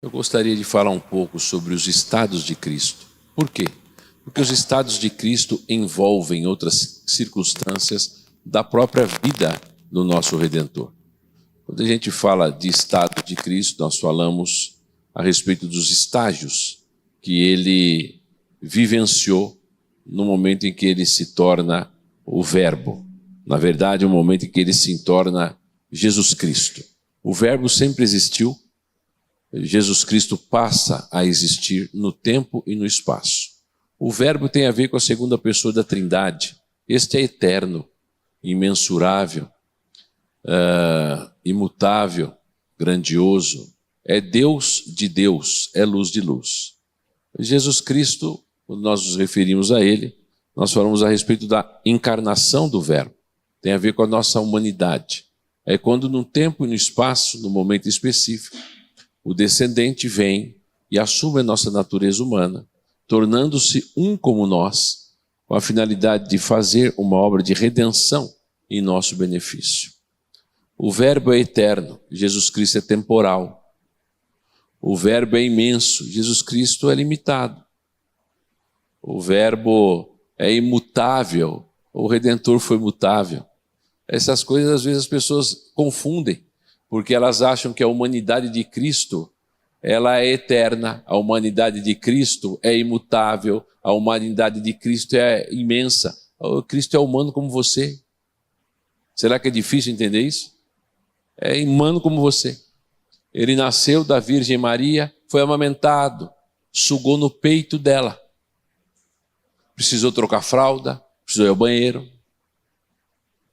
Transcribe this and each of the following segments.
Eu gostaria de falar um pouco sobre os estados de Cristo. Por quê? Porque os estados de Cristo envolvem outras circunstâncias da própria vida do nosso Redentor. Quando a gente fala de estado de Cristo, nós falamos a respeito dos estágios que ele vivenciou no momento em que ele se torna o Verbo. Na verdade, o momento em que ele se torna Jesus Cristo. O Verbo sempre existiu. Jesus Cristo passa a existir no tempo e no espaço. O Verbo tem a ver com a segunda pessoa da Trindade. Este é eterno, imensurável, imutável, grandioso. É Deus de Deus, é luz de luz. Jesus Cristo, quando nós nos referimos a Ele, nós falamos a respeito da encarnação do Verbo. Tem a ver com a nossa humanidade. É quando no tempo e no espaço, no momento específico, o descendente vem e assume a nossa natureza humana, tornando-se um como nós, com a finalidade de fazer uma obra de redenção em nosso benefício. O Verbo é eterno, Jesus Cristo é temporal. O Verbo é imenso, Jesus Cristo é limitado. O Verbo é imutável, o Redentor foi mutável. Essas coisas às vezes as pessoas confundem, porque elas acham que a humanidade de Cristo, ela é eterna, a humanidade de Cristo é imutável, a humanidade de Cristo é imensa. O Cristo é humano como você. Será que é difícil entender isso? É humano como você. Ele nasceu da Virgem Maria, foi amamentado, sugou no peito dela. Precisou trocar fralda, precisou ir ao banheiro.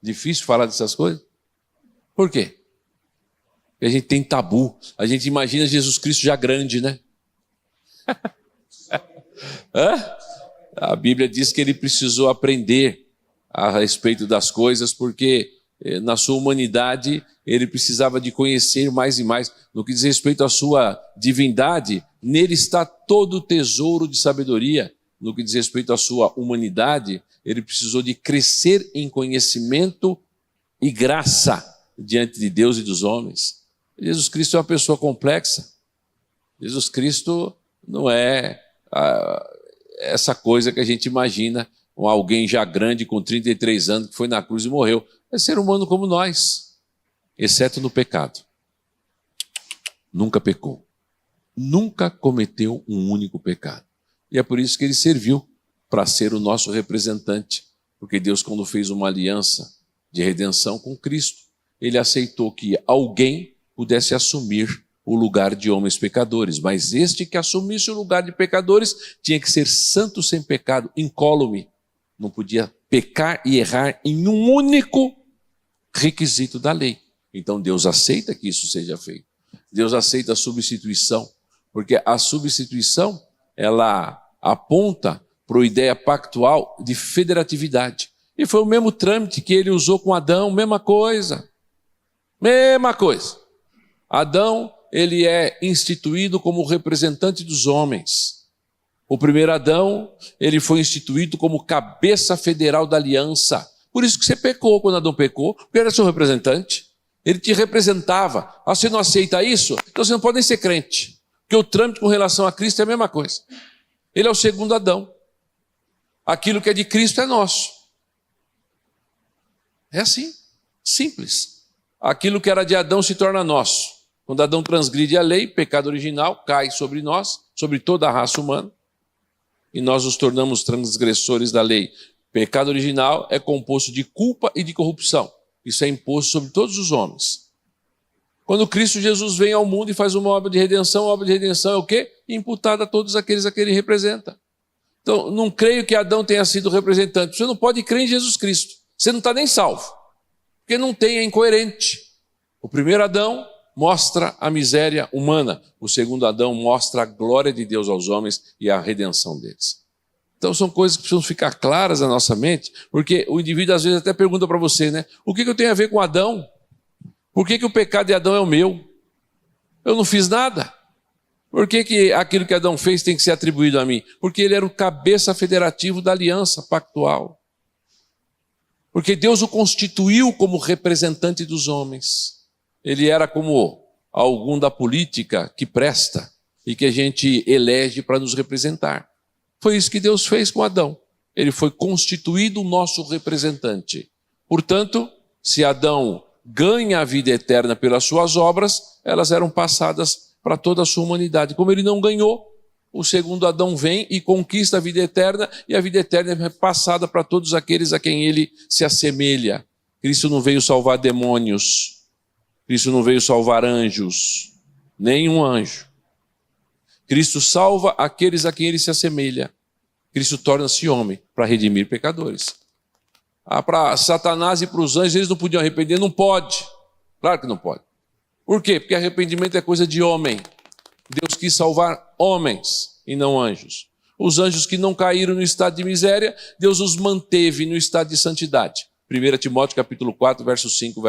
Difícil falar dessas coisas? Por quê? Porque a gente tem tabu. A gente imagina Jesus Cristo já grande, né? A Bíblia diz que ele precisou aprender a respeito das coisas, porque na sua humanidade ele precisava de conhecer mais e mais. No que diz respeito à sua divindade, nele está todo o tesouro de sabedoria. No que diz respeito à sua humanidade, ele precisou de crescer em conhecimento e graça diante de Deus e dos homens. Jesus Cristo é uma pessoa complexa. Jesus Cristo não é essa coisa que a gente imagina, alguém já grande com 33 anos que foi na cruz e morreu. É ser humano como nós, exceto no pecado. Nunca pecou. Nunca cometeu um único pecado. E é por isso que ele serviu para ser o nosso representante. Porque Deus, quando fez uma aliança de redenção com Cristo, ele aceitou que alguém pudesse assumir o lugar de homens pecadores. Mas este que assumisse o lugar de pecadores tinha que ser santo sem pecado, incólume. Não podia pecar e errar em um único requisito da lei. Então Deus aceita que isso seja feito. Deus aceita a substituição, porque a substituição, ela aponta para a ideia pactual de federatividade. E foi o mesmo trâmite que ele usou com Adão, mesma coisa. Mesma coisa. Adão, ele é instituído como representante dos homens. O primeiro Adão, ele foi instituído como cabeça federal da aliança. Por isso que você pecou quando Adão pecou, porque ele era seu representante. Ele te representava. Ah, você não aceita isso? Então você não pode nem ser crente. Porque o trâmite com relação a Cristo é a mesma coisa. Ele é o segundo Adão. Aquilo que é de Cristo é nosso. É assim, simples. Aquilo que era de Adão se torna nosso. Quando Adão transgride a lei, pecado original cai sobre nós, sobre toda a raça humana, e nós nos tornamos transgressores da lei. Pecado original é composto de culpa e de corrupção. Isso é imposto sobre todos os homens. Quando Cristo Jesus vem ao mundo e faz uma obra de redenção, a obra de redenção é o quê? Imputada a todos aqueles a que ele representa. Então, não creio que Adão tenha sido representante. Você não pode crer em Jesus Cristo. Você não está nem salvo. Porque não tem, é incoerente. O primeiro Adão mostra a miséria humana. O segundo Adão mostra a glória de Deus aos homens e a redenção deles. Então são coisas que precisam ficar claras na nossa mente, porque o indivíduo às vezes até pergunta para você, né? O que eu tenho a ver com Adão? Por que o pecado de Adão é o meu? Eu não fiz nada. Por que aquilo que Adão fez tem que ser atribuído a mim? Porque ele era o cabeça federativo da aliança pactual. Porque Deus o constituiu como representante dos homens. Ele era como algum da política que presta e que a gente elege para nos representar. Foi isso que Deus fez com Adão. Ele foi constituído o nosso representante. Portanto, se Adão ganha a vida eterna pelas suas obras, elas eram passadas para toda a sua humanidade. Como ele não ganhou, o segundo Adão vem e conquista a vida eterna, e a vida eterna é passada para todos aqueles a quem ele se assemelha. Cristo não veio salvar demônios, Cristo não veio salvar anjos, nenhum anjo. Cristo salva aqueles a quem ele se assemelha. Cristo torna-se homem para redimir pecadores. Para Satanás e para os anjos, eles não podiam arrepender? Não pode. Claro que não pode. Por quê? Porque arrependimento é coisa de homem. Deus quis salvar homens e não anjos. Os anjos que não caíram no estado de miséria, Deus os manteve no estado de santidade. 1 Timóteo capítulo 4, verso 5,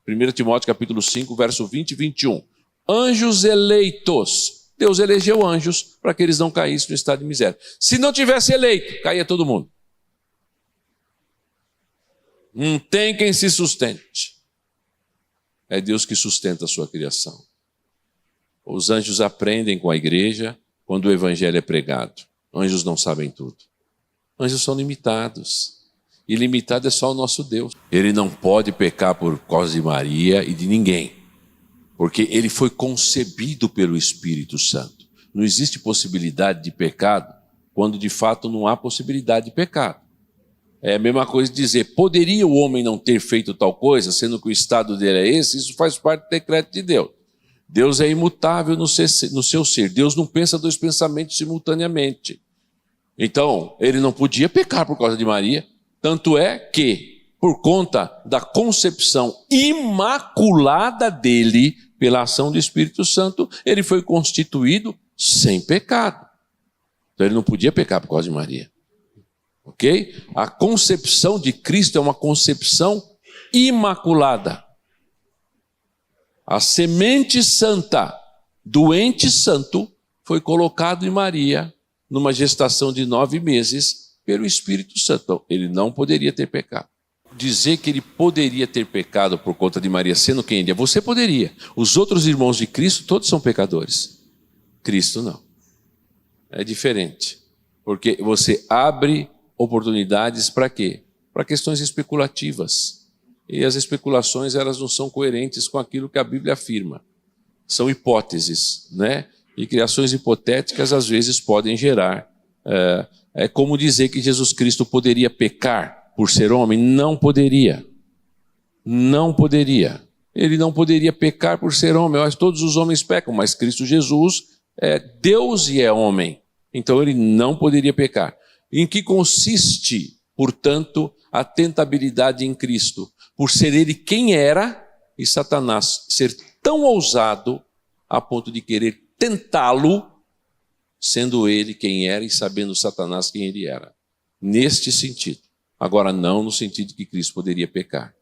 1 Timóteo capítulo 5, verso 20 e 21. Anjos eleitos. Deus elegeu anjos para que eles não caíssem no estado de miséria. Se não tivesse eleito, caía todo mundo. Não tem quem se sustente. É Deus que sustenta a sua criação. Os anjos aprendem com a igreja quando o evangelho é pregado. Anjos não sabem tudo. Anjos são limitados. E limitado é só o nosso Deus. Ele não pode pecar por causa de Maria e de ninguém. Porque ele foi concebido pelo Espírito Santo. Não existe possibilidade de pecado quando de fato não há possibilidade de pecado. É a mesma coisa de dizer, poderia o homem não ter feito tal coisa, sendo que o estado dele é esse? Isso faz parte do decreto de Deus. Deus é imutável no seu ser. Deus não pensa dois pensamentos simultaneamente. Então, ele não podia pecar por causa de Maria. Tanto é que, por conta da concepção imaculada dele, pela ação do Espírito Santo, ele foi constituído sem pecado. Então, ele não podia pecar por causa de Maria. Ok? A concepção de Cristo é uma concepção imaculada. A semente santa do ente santo foi colocado em Maria numa gestação de 9 meses pelo Espírito Santo. Então, ele não poderia ter pecado. Dizer que ele poderia ter pecado por conta de Maria sendo quem ele é, você poderia. Os outros irmãos de Cristo todos são pecadores. Cristo não. É diferente. Porque você abre oportunidades para quê? Para questões especulativas. E as especulações, elas não são coerentes com aquilo que a Bíblia afirma. São hipóteses, né? E criações hipotéticas, às vezes, podem gerar. É como dizer que Jesus Cristo poderia pecar por ser homem? Não poderia. Não poderia. Ele não poderia pecar por ser homem. Mas todos os homens pecam, mas Cristo Jesus é Deus e é homem. Então, ele não poderia pecar. Em que consiste, portanto, a tentabilidade em Cristo? Por ser ele quem era e Satanás ser tão ousado a ponto de querer tentá-lo, sendo ele quem era e sabendo Satanás quem ele era. Neste sentido. Agora, não no sentido de que Cristo poderia pecar.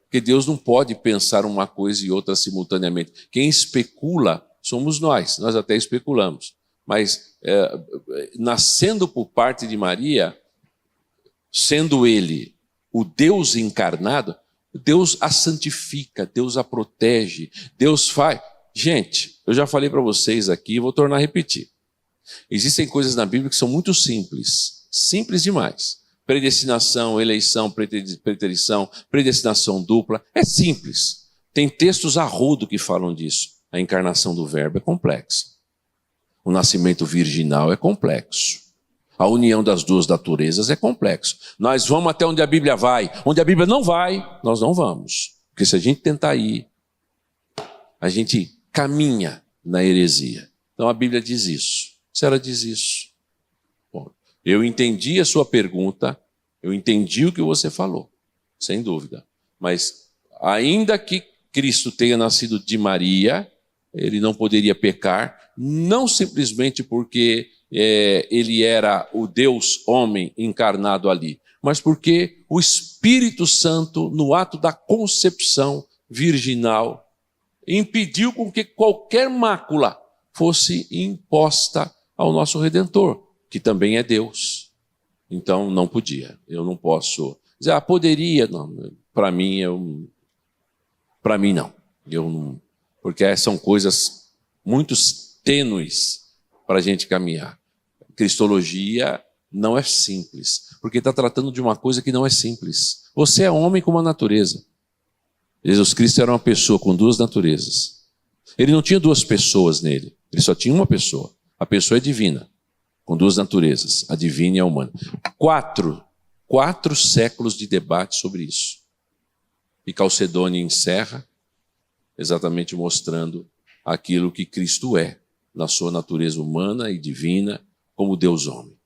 Porque Deus não pode pensar uma coisa e outra simultaneamente. Quem especula somos nós até especulamos. Mas, nascendo por parte de Maria, sendo ele o Deus encarnado, Deus a santifica, Deus a protege, Deus faz. Gente, eu já falei para vocês aqui e vou tornar a repetir. Existem coisas na Bíblia que são muito simples, simples demais. Predestinação, eleição, preterição, predestinação dupla, é simples. Tem textos a rodo que falam disso. A encarnação do Verbo é complexa. O nascimento virginal é complexo. A união das duas naturezas é complexo. Nós vamos até onde a Bíblia vai. Onde a Bíblia não vai, nós não vamos. Porque se a gente tentar ir, a gente caminha na heresia. Então a Bíblia diz isso. Se ela diz isso. Bom, eu entendi a sua pergunta, eu entendi o que você falou, sem dúvida. Mas ainda que Cristo tenha nascido de Maria, ele não poderia pecar, não simplesmente porque ele era o Deus homem encarnado ali, mas porque o Espírito Santo, no ato da concepção virginal, impediu com que qualquer mácula fosse imposta ao nosso Redentor, que também é Deus. Então não podia. Eu não posso dizer, poderia. Não, para mim não. porque são coisas muito tênues para a gente caminhar. Cristologia não é simples, porque está tratando de uma coisa que não é simples. Você é homem com uma natureza. Jesus Cristo era uma pessoa com duas naturezas. Ele não tinha duas pessoas nele, ele só tinha uma pessoa. A pessoa é divina, com duas naturezas, a divina e a humana. Quatro séculos de debate sobre isso. E Calcedônia encerra exatamente mostrando aquilo que Cristo é, na sua natureza humana e divina, como Deus homem.